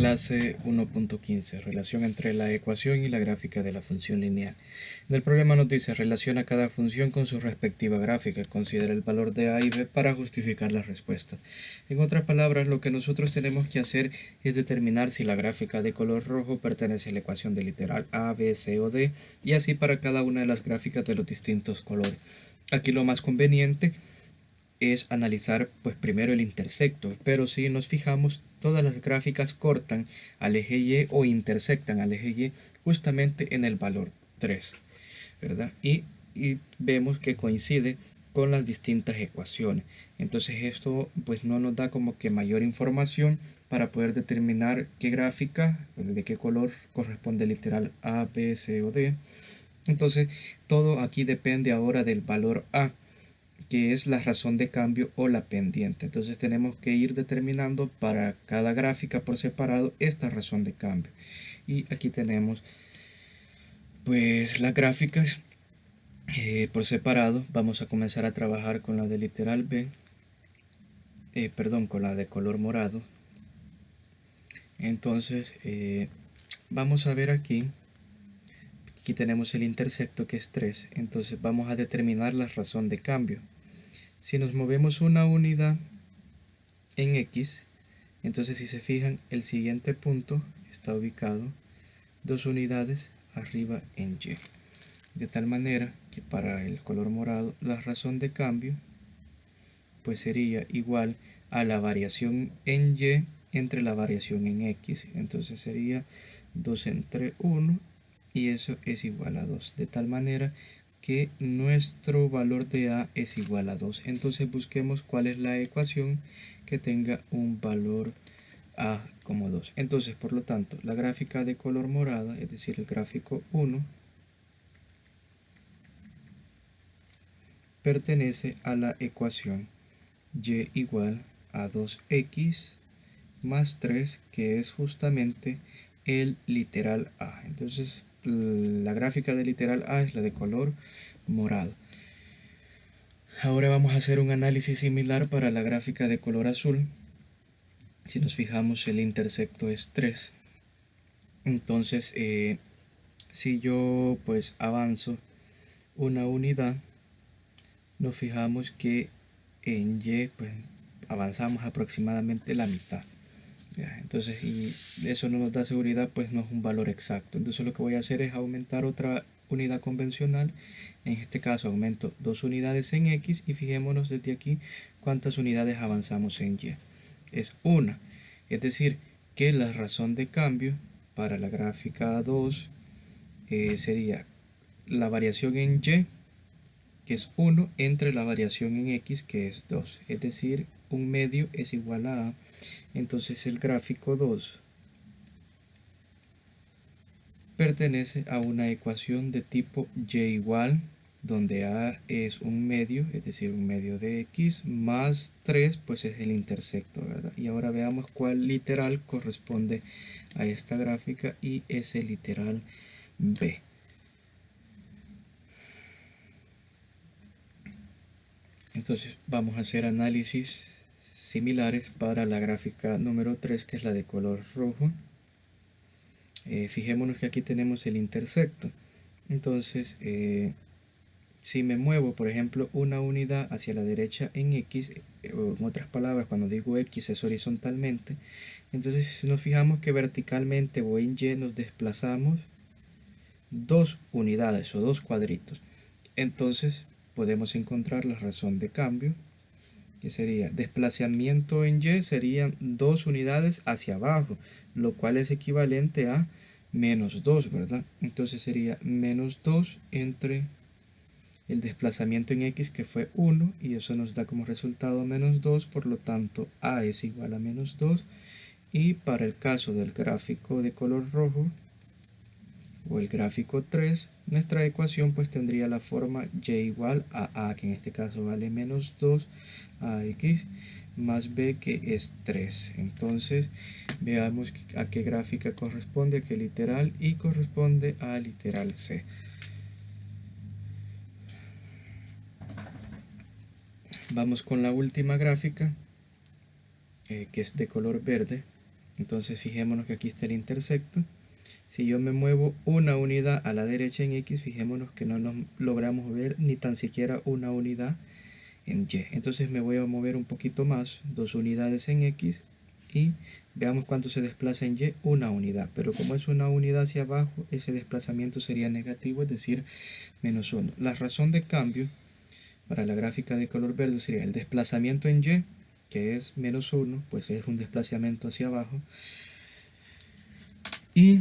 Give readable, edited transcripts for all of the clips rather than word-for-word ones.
Clase 1.15. Relación entre la ecuación y la gráfica de la función lineal. En el problema nos dice: relaciona cada función con su respectiva gráfica. Considera el valor de a y b para justificar la respuesta. En otras palabras, lo que nosotros tenemos que hacer es determinar si la gráfica de color rojo pertenece a la ecuación de literal a, b, c o d, y así para cada una de las gráficas de los distintos colores. Aquí lo más conveniente es analizar pues primero el intersecto, pero si nos fijamos, todas las gráficas cortan al eje Y o intersectan al eje Y justamente en el valor 3, ¿verdad? Y vemos que coincide con las distintas ecuaciones. Entonces esto pues no nos da como que mayor información para poder determinar qué gráfica, de qué color corresponde literal A, B, C o D. Entonces todo aquí depende ahora del valor A, que es la razón de cambio o la pendiente. Entonces tenemos que ir determinando para cada gráfica por separado esta razón de cambio. Y aquí tenemos pues las gráficas por separado. Vamos a comenzar a trabajar con la de literal B, con la de color morado. Entonces vamos a ver aquí tenemos el intersecto, que es 3. Entonces vamos a determinar la razón de cambio. Si nos movemos una unidad en X, entonces si se fijan, el siguiente punto está ubicado 2 unidades arriba en Y, de tal manera que para el color morado la razón de cambio pues sería igual a la variación en Y entre la variación en X. Entonces sería 2 entre 1 y eso es igual a 2, de tal manera que nuestro valor de A es igual a 2. Entonces busquemos cuál es la ecuación que tenga un valor A como 2. Entonces, por lo tanto, la gráfica de color morada, es decir, el gráfico 1, pertenece a la ecuación Y igual a 2x más 3, que es justamente el literal A. Entonces, la gráfica de literal A es la de color morado. Ahora vamos a hacer un análisis similar para la gráfica de color azul. Si nos fijamos, el intersecto es 3. Entonces, si yo pues avanzo una unidad, nos fijamos que en Y pues avanzamos aproximadamente la mitad. ¿Ya? Entonces, y eso no nos da seguridad, pues no es un valor exacto. Entonces lo que voy a hacer es aumentar otra unidad convencional. En este caso aumento 2 unidades en X y fijémonos desde aquí cuántas unidades avanzamos en Y. Es 1. Es decir, que la razón de cambio para la gráfica 2 sería la variación en Y, que es 1, entre la variación en X, que es 2. Es decir, un medio es igual a A. Entonces el gráfico 2 pertenece a una ecuación de tipo Y igual, donde A es un medio, es decir, un medio de X, más 3, pues es el intersecto, ¿verdad? Y ahora veamos cuál literal corresponde a esta gráfica, y es el literal B. Entonces vamos a hacer análisis similares para la gráfica número 3, que es la de color rojo. Fijémonos que aquí tenemos el intersecto. Entonces, si me muevo, por ejemplo, una unidad hacia la derecha en X, o en otras palabras, cuando digo X es horizontalmente, entonces si nos fijamos que verticalmente o en Y nos desplazamos 2 unidades o 2 cuadritos. Entonces podemos encontrar la razón de cambio, que sería desplazamiento en Y serían 2 unidades hacia abajo, lo cual es equivalente a menos 2, ¿verdad? Entonces sería menos 2 entre el desplazamiento en X, que fue 1, y eso nos da como resultado menos 2, por lo tanto A es igual a menos 2. Y para el caso del gráfico de color rojo, o el gráfico 3, nuestra ecuación pues tendría la forma Y igual a A, que en este caso vale menos 2, a X más B, que es 3. Entonces veamos a qué gráfica corresponde, a qué literal, y corresponde a literal C. Vamos con la última gráfica, que es de color verde. Entonces fijémonos que aquí está el intersecto. Si yo me muevo una unidad a la derecha en X, fijémonos que no nos logramos ver ni tan siquiera una unidad en Y. Entonces me voy a mover un poquito más, 2 unidades en X, y veamos cuánto se desplaza en Y, una unidad. Pero como es una unidad hacia abajo, ese desplazamiento sería negativo, es decir, -1. La razón de cambio para la gráfica de color verde sería el desplazamiento en Y, que es -1, pues es un desplazamiento hacia abajo. Y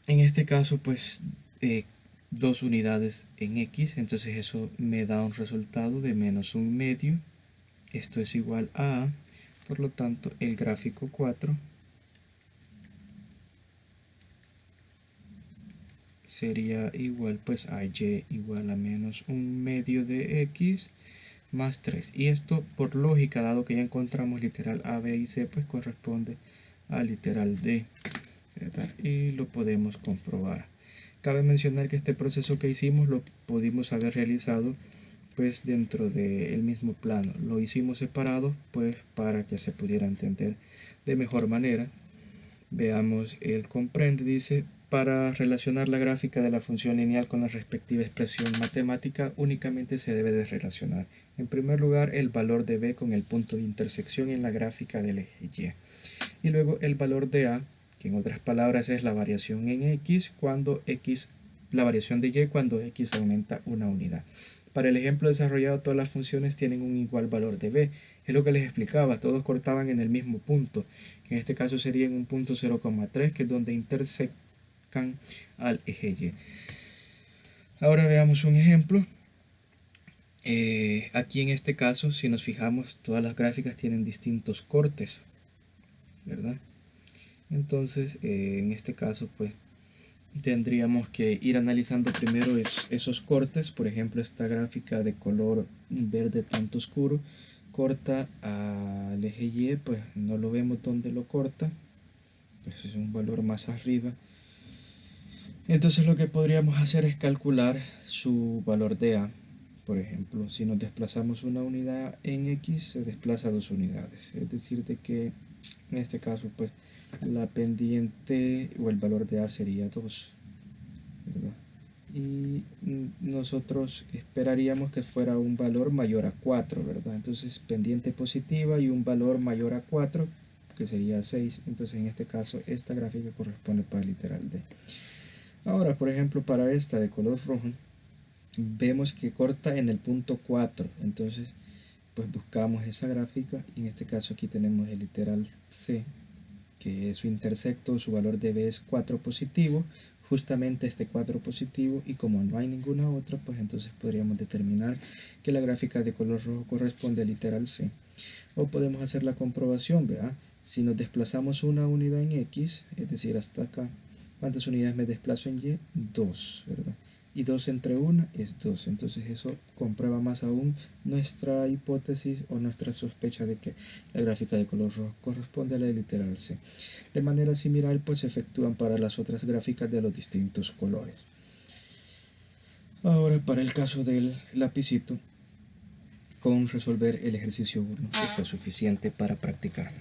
en este caso, pues 2 unidades en X, entonces eso me da un resultado de -1/2. Esto es igual a, por lo tanto, el gráfico 4 sería igual pues a Y igual a -1/2 de X más 3. Y esto por lógica, dado que ya encontramos literal A, B y C, pues corresponde a literal D, ¿verdad? Y lo podemos comprobar. Cabe mencionar que este proceso que hicimos lo pudimos haber realizado pues dentro del mismo plano. Lo hicimos separado pues para que se pudiera entender de mejor manera. Veamos el comprende, dice, para relacionar la gráfica de la función lineal con la respectiva expresión matemática únicamente se debe de relacionar en primer lugar el valor de B con el punto de intersección en la gráfica del eje Y luego el valor de A, que en otras palabras es la variación en X cuando X, la variación de Y cuando X aumenta una unidad. Para el ejemplo desarrollado, todas las funciones tienen un igual valor de B. Es lo que les explicaba, todos cortaban en el mismo punto. En este caso sería en un punto 0,3, que es donde intersecan al eje Y. Ahora veamos un ejemplo. Aquí en este caso, si nos fijamos, todas las gráficas tienen distintos cortes, ¿verdad? Entonces, en este caso, pues tendríamos que ir analizando primero esos cortes. Por ejemplo, esta gráfica de color verde tanto oscuro corta al eje Y, pues no lo vemos donde lo corta, pues es un valor más arriba. Entonces lo que podríamos hacer es calcular su valor de A. Por ejemplo, si nos desplazamos una unidad en X, se desplaza 2 unidades, es decir, de que en este caso pues la pendiente o el valor de A sería 2, ¿verdad? Y nosotros esperaríamos que fuera un valor mayor a 4, ¿verdad? Entonces pendiente positiva y un valor mayor a 4, que sería 6. Entonces en este caso esta gráfica corresponde para el literal D. Ahora, por ejemplo, para esta de color rojo, vemos que corta en el punto 4. Entonces pues buscamos esa gráfica y en este caso aquí tenemos el literal C, que su intersecto, su valor de B es 4 positivo, justamente este 4 positivo, y como no hay ninguna otra, pues entonces podríamos determinar que la gráfica de color rojo corresponde al literal C. O podemos hacer la comprobación, ¿verdad? Si nos desplazamos una unidad en X, es decir, hasta acá, ¿cuántas unidades me desplazo en Y? 2, ¿verdad? Y 2 entre 1 es 2. Entonces eso comprueba más aún nuestra hipótesis o nuestra sospecha de que la gráfica de color rojo corresponde a la literal C. De manera similar, pues se efectúan para las otras gráficas de los distintos colores. Ahora, para el caso del lapicito, con resolver el ejercicio 1 está suficiente para practicar.